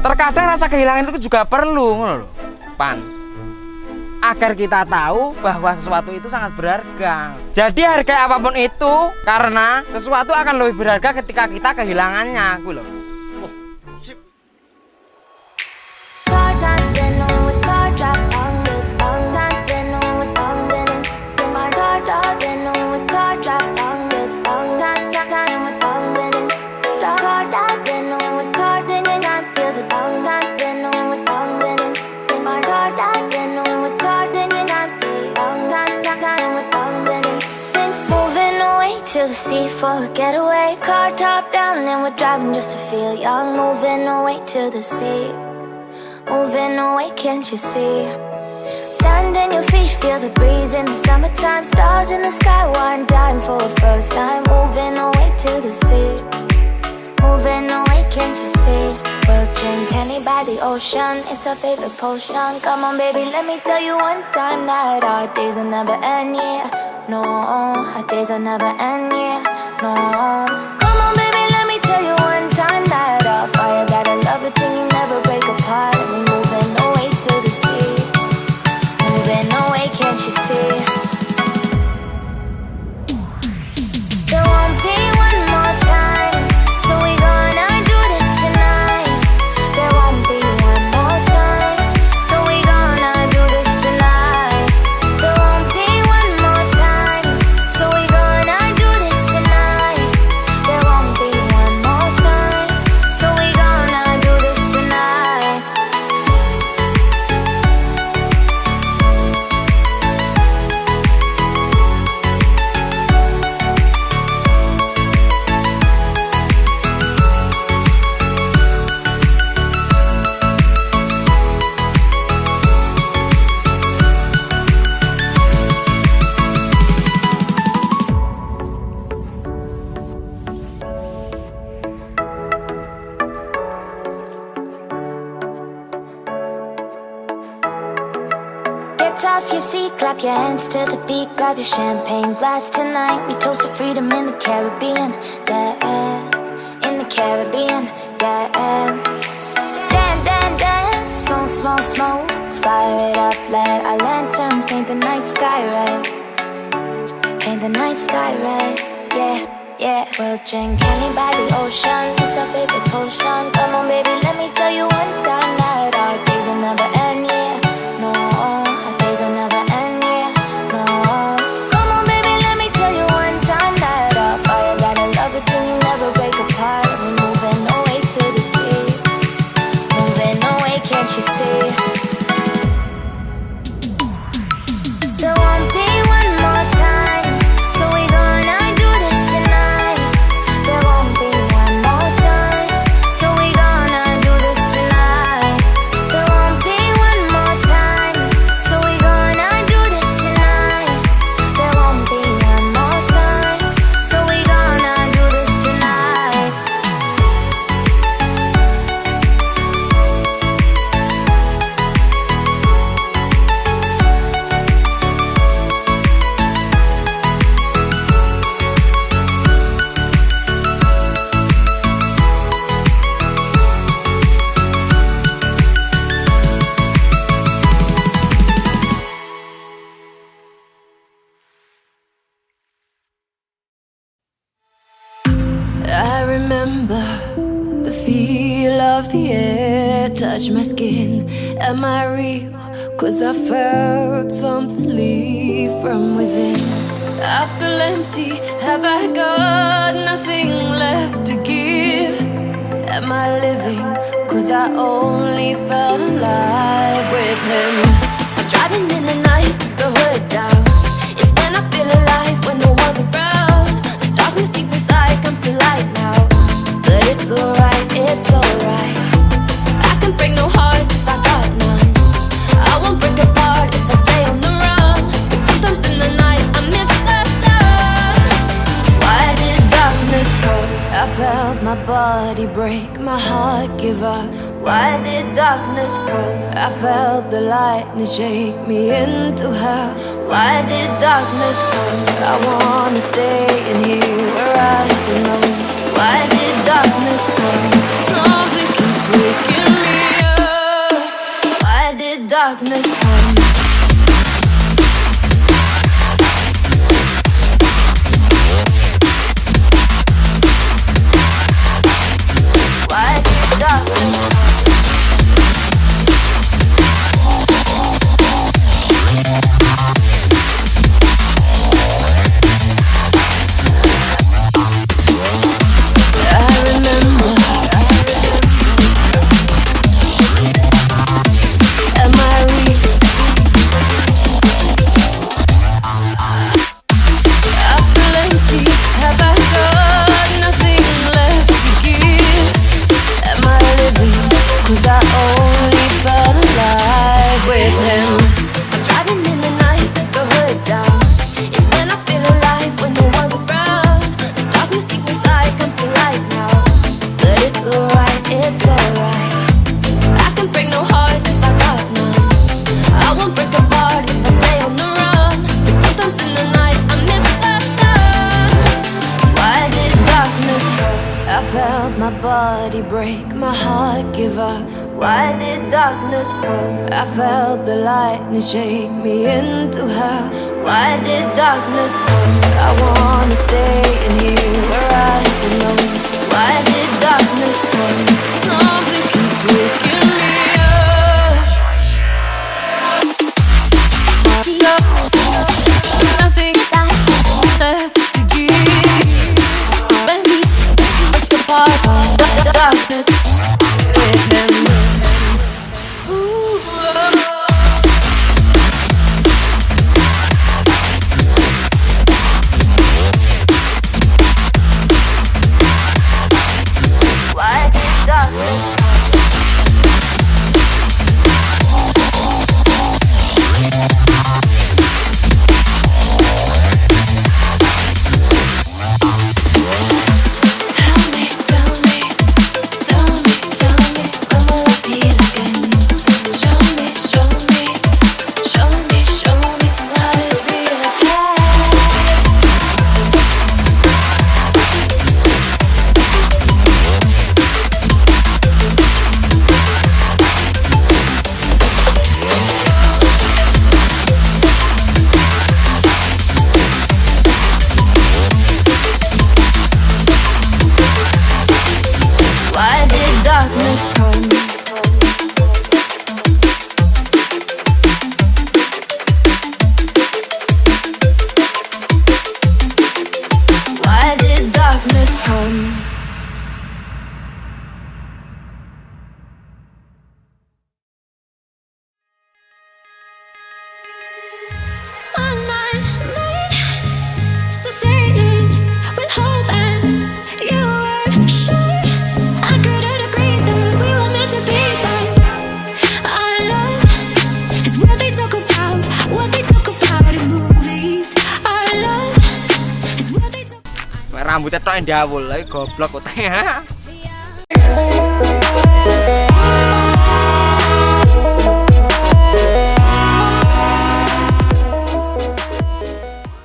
Terkadang rasa kehilangan itu juga perlu, Pan. Agar kita tahu bahwa sesuatu itu sangat berharga. Jadi hargai apapun itu, karena sesuatu akan lebih berharga ketika kita kehilangannya, loh. Oh, sip. To the sea for a getaway, car top down and we're driving just to feel young. Moving away to the sea, moving away, can't you see? Sand in your feet, feel the breeze in the summertime. Stars in the sky, one dime for a first time. Moving away to the sea, moving away, can't you see? We'll drink honey by the ocean, it's our favorite potion. Come on baby, let me tell you one time that our days will never end, yeah. No, our days will never end, yeah. No. Come on baby, let me tell you one time that our fire got a love it till you never break apart. And we're moving away to the sea, moving away, can't you see? There won't be one more time, so we gonna do this tonight. There won't be one more time, so we gonna do this tonight. There won't be one more time, so we gonna do this tonight. There won't be one more time, so we gonna do this tonight. Get off your seat, clap your hands to the beat. Grab your champagne glass tonight. We toast to freedom in the Caribbean, yeah. In the Caribbean, yeah. Dance, dance, dance, smoke, smoke, smoke. Fire it up, let our lanterns paint the night sky red. Paint the night sky red, yeah, yeah. We'll drink honey by the ocean, it's our favorite potion. Come on baby, let me tell you one time that our days will never end, yeah. No, our days will never end, yeah. No. Come on baby, let me tell you one time that our fire got a love it till you never break apart. And we're moving away to the sea, moving away, can't you see? There won't be one more time, so we gonna do this tonight. There won't be one more time, so we gonna do this tonight. There won't be one more time, so we gonna do this tonight. There won't be one more time, so we gonna do this tonight. I remember the feel of the air touch my skin. Am I real? 'Cause I felt something leave from within. I feel empty, have I got nothing left to give? Am I living? 'Cause I only felt alive with him. I'm driving in the night, the hood down. It's when I feel alive, when no one's around. The darkness deep inside comes to light now. But it's alright, it's alright. I can break no heart if I got none. I won't break apart if I stay on the run. But sometimes in the night I miss the sun. Why did darkness come? I felt my body break, my heart give up. Why did darkness come? I felt the lightning shake me into hell. Why did darkness come? I wanna stay in here where I belong. Why did darkness come? Something keeps waking me darkness come? Why did darkness come? My body break, my heart give up. Why did darkness come? I felt the lightning shake me into hell. Why did darkness come? I wanna stay in here where I belong. Why did darkness come? Something keeps waking me up. Nothing left to give. Baby, break apart. Darkness with him. Ooh. Why did darkness come? Rambutnya tok ndawul, lagi goblok kok.